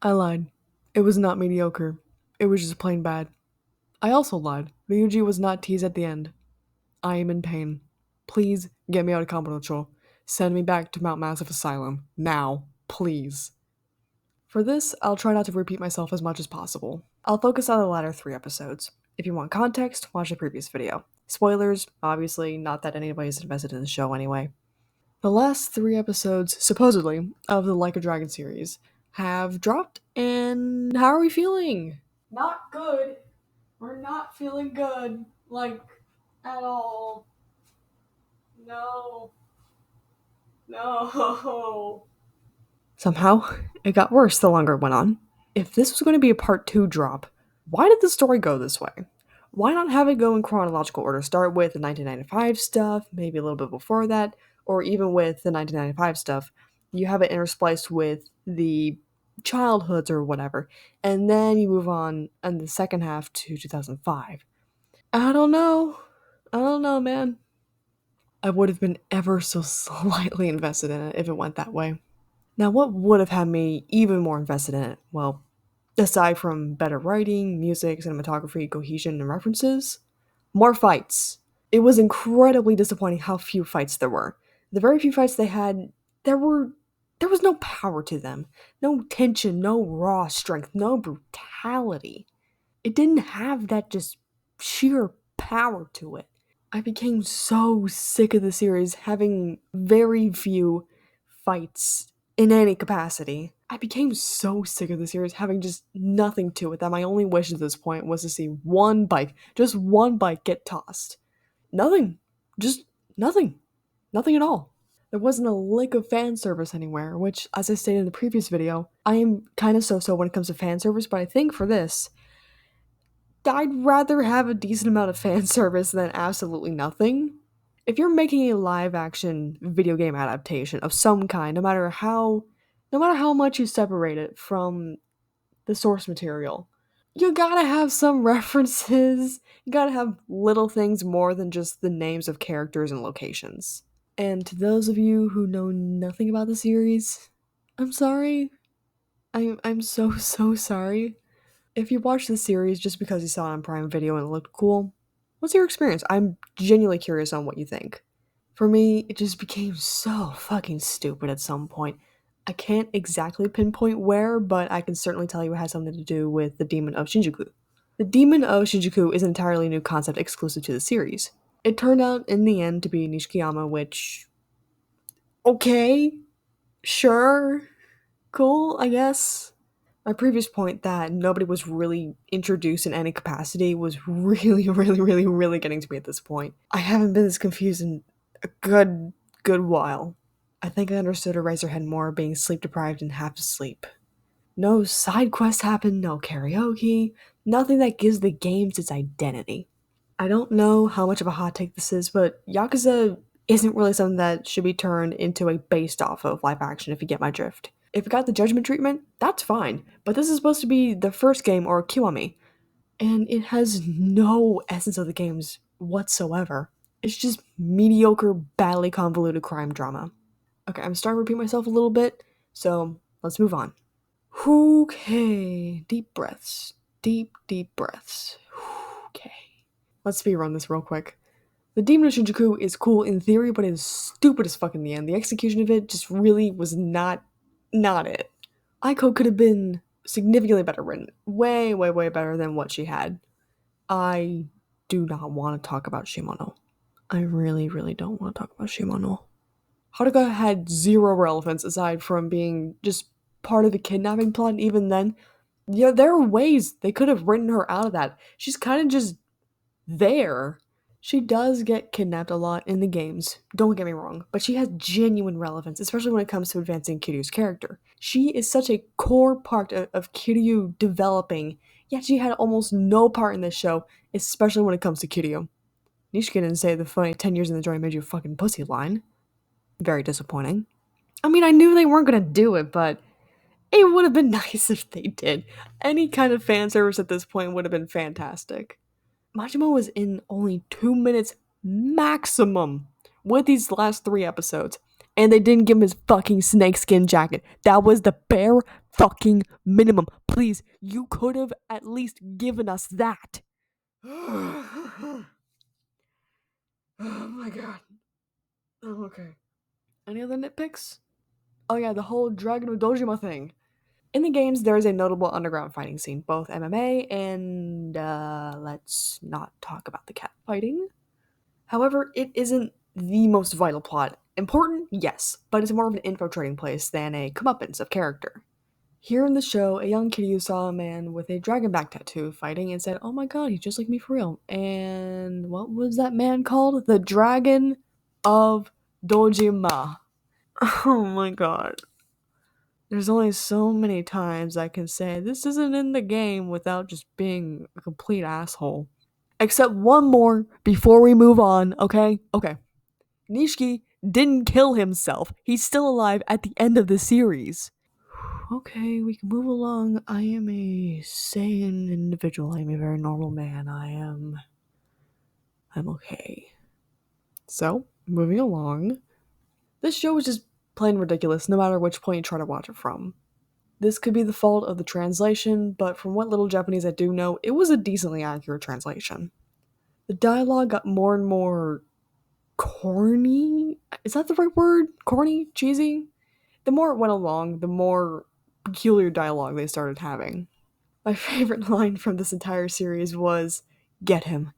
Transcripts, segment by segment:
I lied. It was not mediocre. It was just plain bad. I also lied. Ryuji was not teased at the end. I am in pain. Please get me out of Kamurocho. Send me back to Mount Massive Asylum. Now. Please. For this, I'll try not to repeat myself as much as possible. I'll focus on the latter 3 episodes. If you want context, watch the previous video. Spoilers, obviously, not that anybody's invested in the show anyway. The last 3 episodes, supposedly, of the Like a Dragon series have dropped, and how are we feeling? Not good. We're not feeling good. Like, at all. No. No. Somehow, it got worse the longer it went on. If this was going to be a part 2 drop, why did the story go this way? Why not have it go in chronological order? Start with the 1995 stuff, maybe a little bit before that, or even with the 1995 stuff, you have it interspliced with the childhoods or whatever, and then you move on in the second half to 2005. I don't know. I don't know, man. I would have been ever so slightly invested in it if it went that way. Now, what would have had me even more invested in it? Well, aside from better writing, music, cinematography, cohesion, and references, more fights. It was incredibly disappointing how few fights there were. The very few fights they had, there was no power to them. No tension, no raw strength, no brutality. It didn't have that just sheer power to it. I became so sick of the series having very few fights in any capacity. I became so sick of the series having just nothing to it that my only wish at this point was to see one bike, just one bike get tossed. Nothing. Just nothing. Nothing at all. There wasn't a lick of fan service anywhere, which, as I stated in the previous video, I am kind of so-so when it comes to fan service, but I think for this, I'd rather have a decent amount of fan service than absolutely nothing. If you're making a live action video game adaptation of some kind, no matter how much you separate it from the source material, you gotta have some references. You gotta have little things more than just the names of characters and locations. And to those of you who know nothing about the series, I'm sorry. I'm so sorry. If you watched the series just because you saw it on Prime Video and it looked cool, what's your experience? I'm genuinely curious on what you think. For me, it just became so fucking stupid at some point. I can't exactly pinpoint where, but I can certainly tell you it has something to do with the Demon of Shinjuku. The Demon of Shinjuku is an entirely new concept exclusive to the series. It turned out in the end to be Nishikiyama, which. Okay, sure, cool, I guess. My previous point that nobody was really introduced in any capacity was really getting to me at this point. I haven't been this confused in a good while. I think I understood Eraserhead more being sleep deprived and half asleep. No side quests happen, no karaoke, nothing that gives the games its identity. I don't know how much of a hot take this is, but Yakuza isn't really something that should be turned into a based off of live action, if you get my drift. If it got the Judgment treatment, that's fine, but this is supposed to be the first game, or Kiwami, and it has no essence of the games whatsoever. It's just mediocre, badly convoluted crime drama. Okay, I'm starting to repeat myself a little bit, so let's move on. Okay, deep breaths. Deep breaths. Okay. Let's speedrun this real quick. The Demon of Shinjuku is cool in theory, but it is stupid as fuck in the end. The execution of it just really was not it. Aiko could have been significantly better written. Way better than what she had. I do not want to talk about Shimono. I really don't want to talk about Shimono. Haruka had zero relevance aside from being just part of the kidnapping plot, and even then, yeah, there are ways they could have written her out of that. She's kind of just there. She does get kidnapped a lot in the games, don't get me wrong, but she has genuine relevance, especially when it comes to advancing Kiryu's character. She is such a core part of Kiryu developing, yet she had almost no part in this show, especially when it comes to Kiryu. Nishiki didn't say the funny 10 years in the joint made you a fucking pussy line. Very disappointing. I mean, I knew they weren't gonna do it, but it would have been nice if they did. Any kind of fan service at this point would have been fantastic. Majima was in only 2 minutes maximum with these last 3 episodes, and they didn't give him his fucking snakeskin jacket. That was the bare fucking minimum. Please, you could have at least given us that. Oh my god. Oh, okay. Any other nitpicks? Oh yeah, the whole Dragon of Dojima thing. In the games, there is a notable underground fighting scene, both MMA and let's not talk about the cat fighting. However, it isn't the most vital plot. Important, yes, but it's more of an infiltrating place than a comeuppance of character. Here in the show, a young Kiryu saw a man with a dragon back tattoo fighting and said, "Oh my god, he's just like me for real." And what was that man called? The Dragon of Dojima. Oh my god. There's only so many times I can say this isn't in the game without just being a complete asshole. Except one more before we move on, okay? Okay. Nishiki didn't kill himself. He's still alive at the end of the series. Okay, we can move along. I am a sane individual. I am a very normal man. I'm okay. So, moving along. This show is just plain ridiculous no matter which point you try to watch it from. This could be the fault of the translation, but from what little Japanese I do know, it was a decently accurate translation. The dialogue got more and more corny. Is that the right word? Corny? Cheesy? The more it went along, the more peculiar dialogue they started having. My favorite line from this entire series was, "Get him.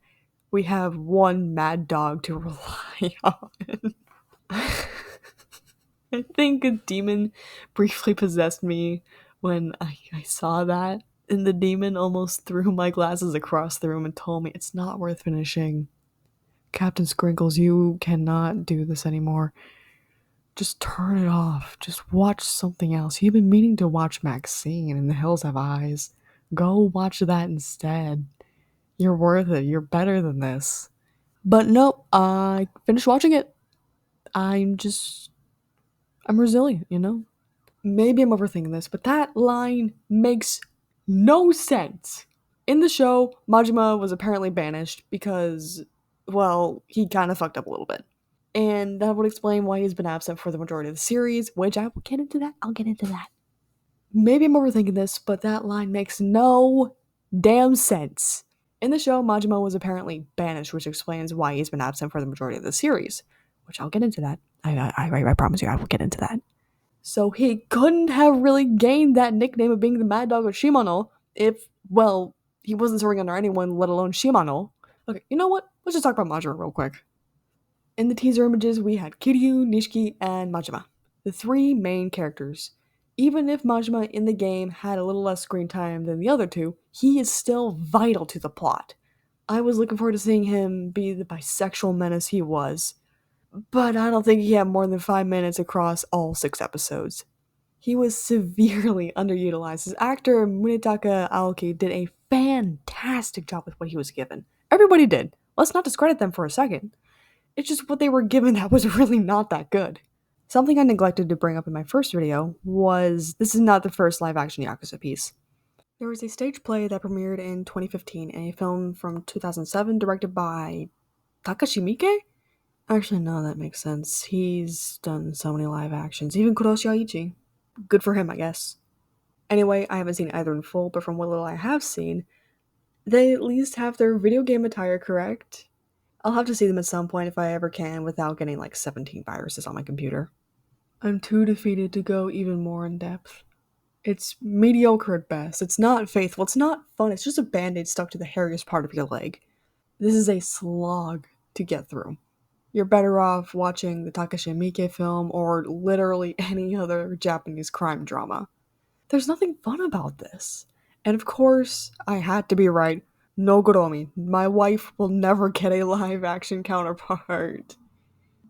We have one mad dog to rely on." I think a demon briefly possessed me when I saw that, and the demon almost threw my glasses across the room and told me it's not worth finishing. Captain Sprinkles, you cannot do this anymore. Just turn it off. Just watch something else. You've been meaning to watch Maxine and The Hills Have Eyes. Go watch that instead. You're worth it. You're better than this. But no, I finished watching it. I'm resilient, you know? Maybe I'm overthinking this, but that line makes no sense. In the show, Majima was apparently banished because, well, he kind of fucked up a little bit. And that would explain why he's been absent for the majority of the series, which I will get into that. I'll get into that. Maybe I'm overthinking this, but that line makes no damn sense. In the show, Majima was apparently banished, which explains why he's been absent for the majority of the series, which I'll get into that. I promise you, I will get into that. So he couldn't have really gained that nickname of being the Mad Dog of Shimano if, well, he wasn't serving under anyone, let alone Shimano. Okay, you know what? Let's just talk about Majima real quick. In the teaser images, we had Kiryu, Nishiki, and Majima, the three main characters. Even if Majima in the game had a little less screen time than the other two, he is still vital to the plot. I was looking forward to seeing him be the bisexual menace he was, but I don't think he had more than 5 minutes across all 6 episodes. He was severely underutilized. His actor Munetaka Aoki did a fantastic job with what he was given. Everybody did. Let's not discredit them for a second. It's just what they were given that was really not that good. Something I neglected to bring up in my first video was this is not the first live action Yakuza piece. There was a stage play that premiered in 2015 and a film from 2007 directed by Takashi Miike? Actually, no, that makes sense. He's done so many live actions, even Kuroshi Aichi. Good for him, I guess. Anyway, I haven't seen either in full, but from what little I have seen, they at least have their video game attire correct. I'll have to see them at some point if I ever can without getting like 17 viruses on my computer. I'm too defeated to go even more in depth. It's mediocre at best. It's not faithful. It's not fun. It's just a band-aid stuck to the hairiest part of your leg. This is a slog to get through. You're better off watching the Takashi Miike film or literally any other Japanese crime drama. There's nothing fun about this. And of course, I had to be right. No Goromi. My wife will never get a live action counterpart.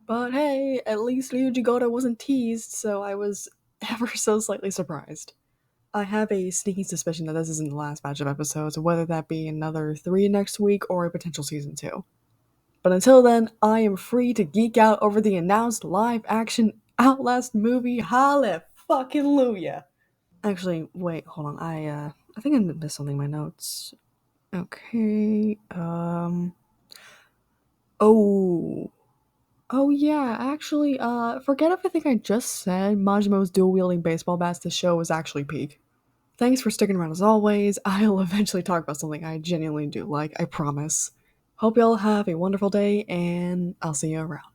But hey, at least Ryuji Goto wasn't teased, so I was ever so slightly surprised. I have a sneaky suspicion that this isn't the last batch of episodes, whether that be another 3 next week or a potential season 2. But until then, I am free to geek out over the announced live action Outlast movie. Hallelujah! Actually, wait, hold on. I think I missed something in my notes. Okay, oh. Oh yeah, actually, forget everything I just said. Majimo's dual-wielding baseball bats, the show was actually peak. Thanks for sticking around as always. I'll eventually talk about something I genuinely do like, I promise. Hope y'all have a wonderful day, and I'll see you around.